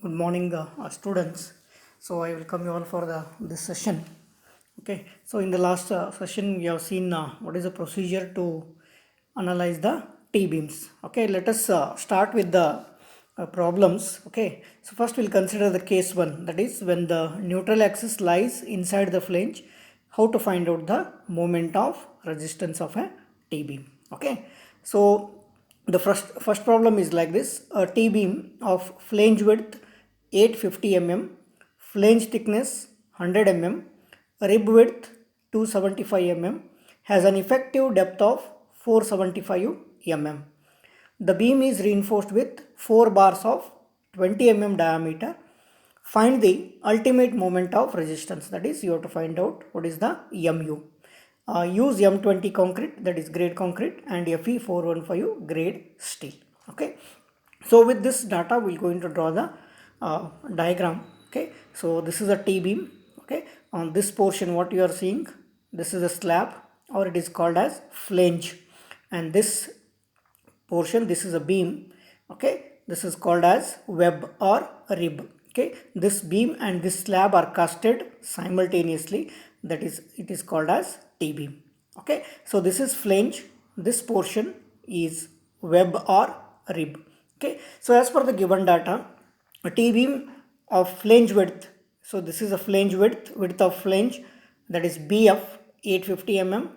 Good morning, students. So I welcome you all for this session. Okay. So in the last session, we have seen what is the procedure to analyze the T beams. Okay. Let us start with the problems. Okay. So first we'll consider the case one. That is when the neutral axis lies inside the flange, how to find out the moment of resistance of a T beam. Okay. So the first problem is like this: a T beam of flange width 850 mm, flange thickness 100 mm, rib width 275 mm, has an effective depth of 475 mm. The beam is reinforced with 4 bars of 20 mm diameter. Find the ultimate moment of resistance. That is, you have to find out what is the MU. Use M20 concrete, that is grade concrete, and Fe415 grade steel. Okay. So with this data, we're going to draw the diagram. Okay. So this is a T beam. Okay. On this portion, what you are seeing, this is a slab, or it is called as flange, and this portion, this is a beam. Okay. This is called as web or rib. Okay. This beam and this slab are casted simultaneously. That is, it is called as T beam. Okay. So this is flange. This portion is web or rib. Okay. So as per the given data, a T beam of flange width. So this is a flange width of flange, that is BF 850 mm.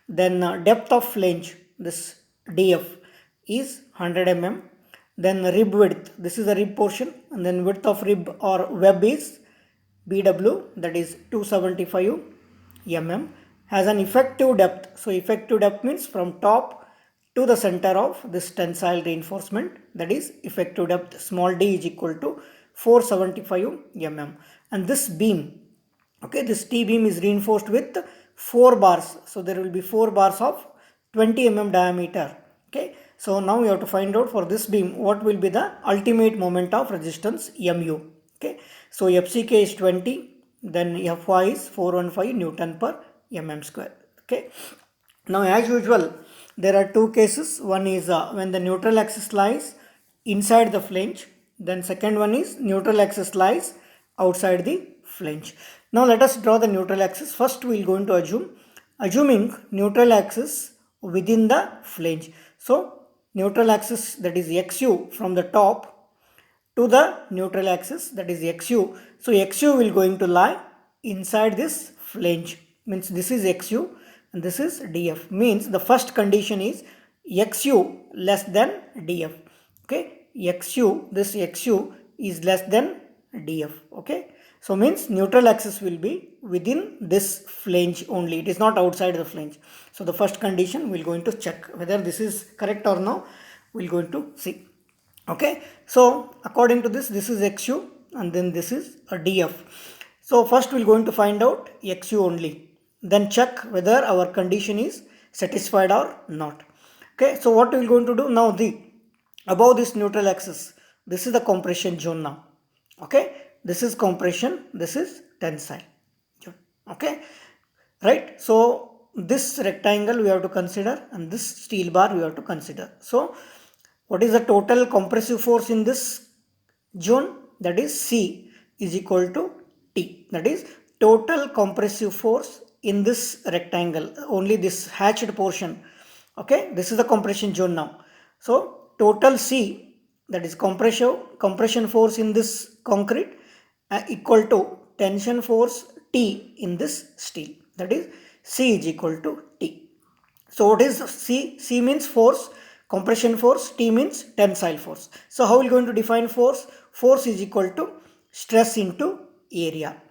Then depth of flange, this DF is 100 mm. Then rib width, this is the rib portion, and then width of rib or web is BW, that is 275 mm, has an effective depth. So effective depth means from top to the center of this tensile reinforcement, that is effective depth small d is equal to 475 mm. And this beam, okay, this T beam is reinforced with 4 bars. So there will be 4 bars of 20 mm diameter. Okay. So now you have to find out for this beam what will be the ultimate moment of resistance MU. Okay. So FCK is 20, then Fy is 415 Newton per mm square. Okay. Now as usual, there are two cases. One is when the neutral axis lies inside the flange. Then second one is neutral axis lies outside the flange. Now let us draw the neutral axis. First we are going to assuming neutral axis within the flange. So neutral axis, that is XU, from the top to the neutral axis, that is XU. So XU will going to lie inside this flange, means this is XU and this is DF, means the first condition is XU less than DF. Okay, XU, this XU is less than DF. Okay, so means neutral axis will be within this flange only, it is not outside the flange. So the first condition we're going to check whether this is correct or no, we're going to see. Okay, so according to this, this is XU and then this is a DF. So first we're going to find out XU only, then check whether our condition is satisfied or not. Okay, so what we're going to do now, the above this neutral axis, this is the compression zone now. Okay, this is compression, this is tensile zone. Okay, right. So this rectangle we have to consider and this steel bar we have to consider. So what is the total compressive force in this zone? That is C is equal to T. That is total compressive force in this rectangle, only this hatched portion. Okay, this is the compression zone now. So total C, that is compression force in this concrete, equal to tension force T in this steel. That is C is equal to T. So what is C? C means force, compression force, T means tensile force. So how are we going to define force? Force is equal to stress into area.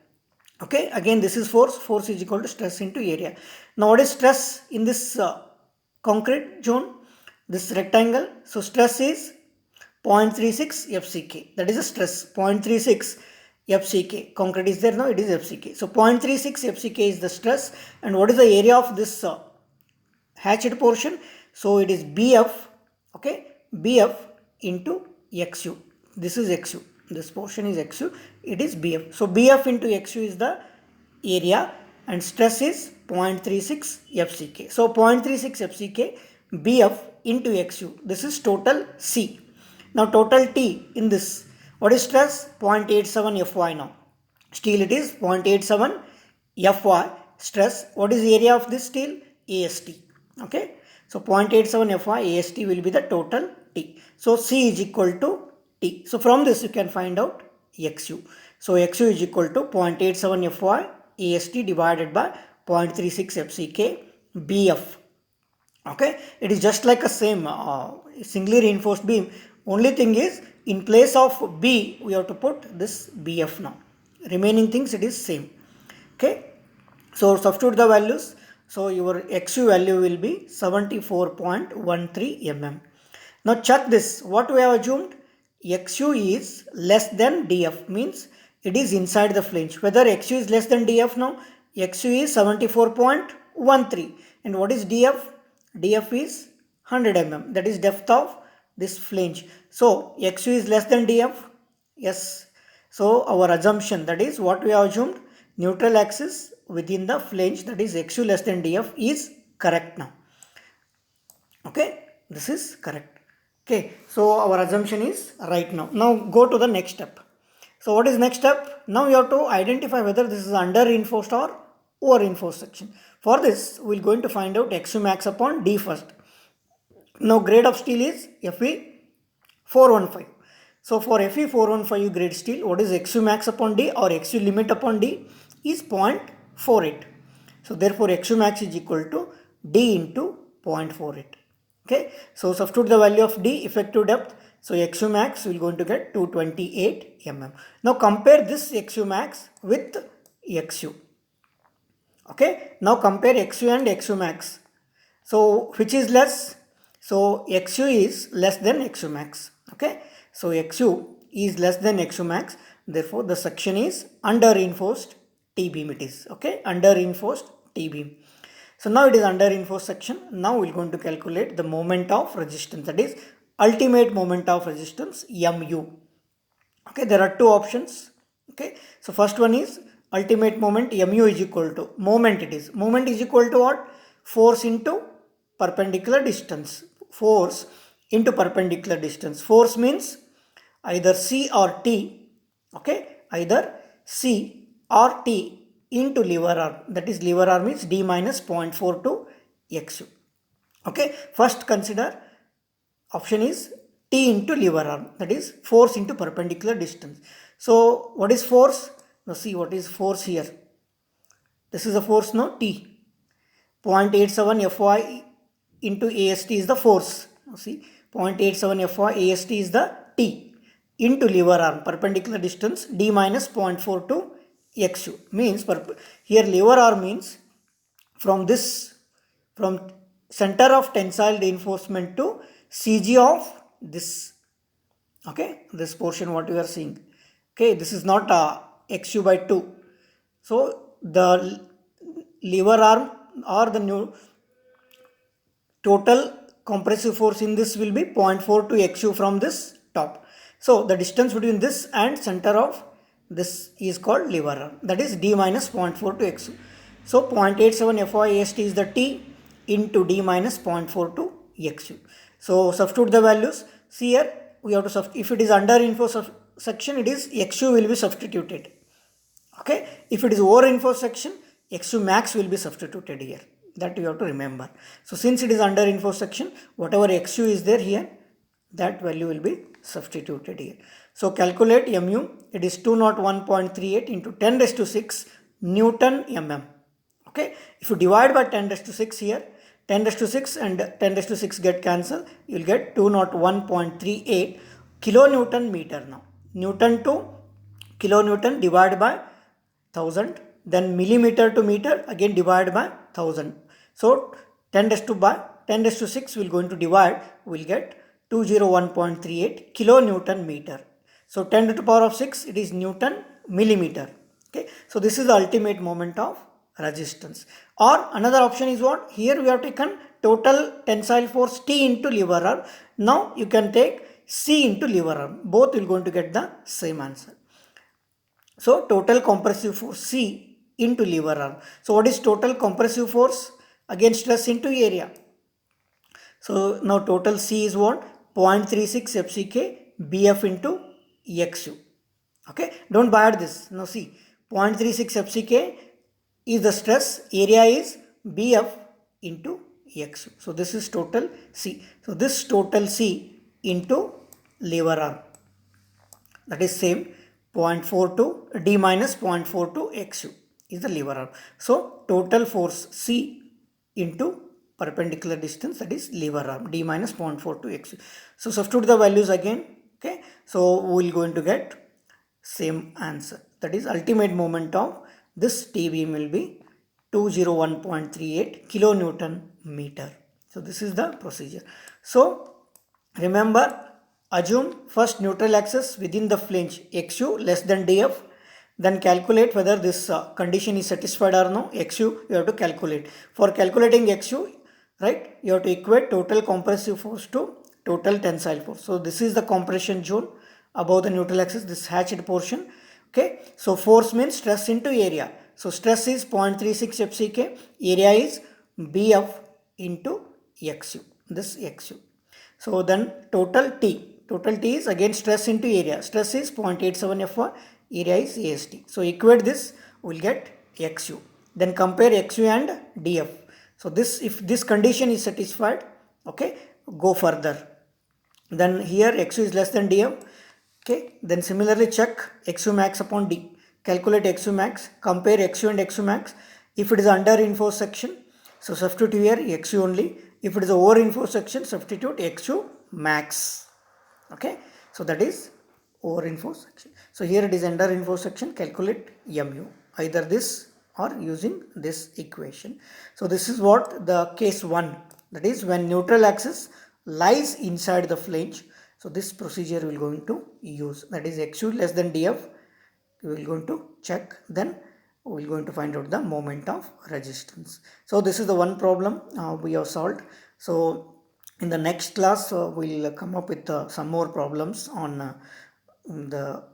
Okay, again this is force, force is equal to stress into area. Now what is stress in this concrete zone, this rectangle? So stress is 0.36 FCK, that is a stress, 0.36 FCK. Concrete is there now, it is FCK. So 0.36 FCK is the stress. And what is the area of this hatched portion? So it is BF. Okay, BF into XU. This is XU, this portion is XU, it is BF. So BF into XU is the area and stress is 0.36 FCK. So 0.36 FCK BF into XU, this is total C. Now total T in this, What is stress? 0.87 Fy now. Steel it is 0.87 Fy stress. What is the area of this steel? AST. Okay. So 0.87 Fy AST will be the total T. So C is equal to T. So from this you can find out XU. So XU is equal to 0.87 Fy AST divided by 0.36 FCK BF. Okay, it is just like a same singly reinforced beam. Only thing is, in place of B we have to put this BF now. Remaining things it is same. Okay, so substitute the values. So your XU value will be 74.13 mm. Now check this. What we have assumed? XU is less than DF, means it is inside the flange. Whether XU is less than DF now? XU is 74.13. And what is DF? DF is 100 mm. That is depth of this flange. So XU is less than DF? Yes. So our assumption, that is what we have assumed, neutral axis within the flange, that is XU less than DF, is correct now. Okay, this is correct. Okay, so our assumption is right now. Now go to the next step. So what is next step? Now you have to identify whether this is under reinforced or over reinforced section. For this, we are going to find out XU max upon D first. Now grade of steel is Fe 415. So for Fe 415 grade steel, what is XU max upon D or XU limit upon D is 0.48. So therefore XU max is equal to D into 0.48. Okay, so substitute the value of D, effective depth. So XU max we are going to get 228 mm. Now compare this XU max with XU. Okay, now compare XU and XU max. So which is less? So XU is less than XU max. Okay, so XU is less than XU max. Therefore the section is under reinforced T beam it is. Okay, under reinforced T beam. So now it is under reinforced section. Now we are going to calculate the moment of resistance, that is ultimate moment of resistance, MU. Okay, there are two options. Okay, so first one is ultimate moment, MU is equal to moment is equal to what? Force into perpendicular distance. Force into perpendicular distance. Force means either C or T. Okay, either C or T into lever arm, that is lever arm is D minus 0.42 XU. Okay, first consider option is T into lever arm, that is force into perpendicular distance. So what is force? Now see what is force here. This is a force, no? T. 0.87 Fy into AST is the force. Now see, 0.87 Fy AST is the T into lever arm, perpendicular distance D minus 0.42 XU. Means here lever arm means from center of tensile reinforcement to CG of this. Okay, this portion what you are seeing. Okay, this is not XU by 2. So the lever arm or the new total compressive force in this will be 0.42 XU from this top. So the distance between this and center of this is called lever arm, that is D minus 0.42 XU. So 0.87 Fy AST is the T into D minus 0.42 XU. So substitute the values. See here we have to if it is under reinforced section, it is XU will be substituted. Okay, if it is over reinforced section, XU max will be substituted here. That you have to remember. So since it is under reinforced section, whatever XU is there here, that value will be substituted here. So calculate MU. It is 201.38 into 10 raised to 6 Newton mm. Okay, if you divide by 10 raised to 6 here, 10 raised to 6 and 10 raised to 6 get cancelled, you will get 201.38 kilonewton meter now. Newton to kilonewton divided by 1000, then millimeter to meter again divided by 1000. So 10 raised to 6 we are going to divide, we will get 201.38 kilonewton meter. So 10 to the power of 6 it is Newton millimeter. Okay, so this is the ultimate moment of resistance. Or another option is what? Here we have taken total tensile force T into lever arm. Now you can take C into lever arm. Both will going to get the same answer. So total compressive force C into lever arm. So what is total compressive force? Again stress into area. So now total C is what? 0.36 FCK BF into XU. Okay, don't bad this. Now see, 0.36 FCK is the stress, area is BF into XU. So this is total C. So this total C into lever arm, that is same 0.42 D minus 0.42 XU is the lever arm. So total force C into perpendicular distance, that is lever arm, D minus 0.42 XU. So substitute the values again. Okay, so we will going to get same answer, that is ultimate moment of this T beam will be 201.38 kilonewton meter. So this is the procedure. So remember, assume first neutral axis within the flange XU less than DF, then calculate whether this condition is satisfied or no. XU you have to calculate. For calculating XU, right, you have to equate total compressive force to total tensile force. So this is the compression zone above the neutral axis, this hatched portion. Okay, so force means stress into area. So stress is 0.36 FCK, area is BF into XU, this XU. So then total T is again stress into area. Stress is 0.87 F1, area is AST. So equate this, we will get XU. Then compare XU and DF. So this, if this condition is satisfied, okay, go further. Then here XU is less than DF. Okay, then similarly check XU max upon D. Calculate XU max, compare XU and XU max. If it is under reinforced section, so substitute here XU only. If it is over reinforced section, substitute XU max. Okay, so that is over reinforced section. So here it is under reinforced section, calculate MU. Either this or using this equation. So this is what the case 1, that is when neutral axis lies inside the flange. So this procedure we will going to use, that is XU less than DF, we will going to check, then we will going to find out the moment of resistance. So this is the one problem we have solved. So in the next class we will come up with some more problems on the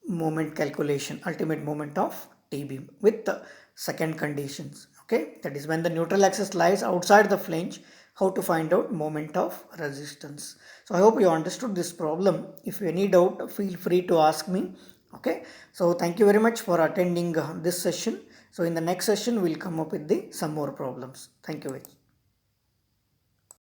moment calculation, ultimate moment of T-beam with the second conditions. Okay, that is when the neutral axis lies outside the flange, how to find out moment of resistance. So I hope you understood this problem. If any doubt, feel free to ask me. Okay, so thank you very much for attending this session. So in the next session, we'll come up with some more problems. Thank you very much.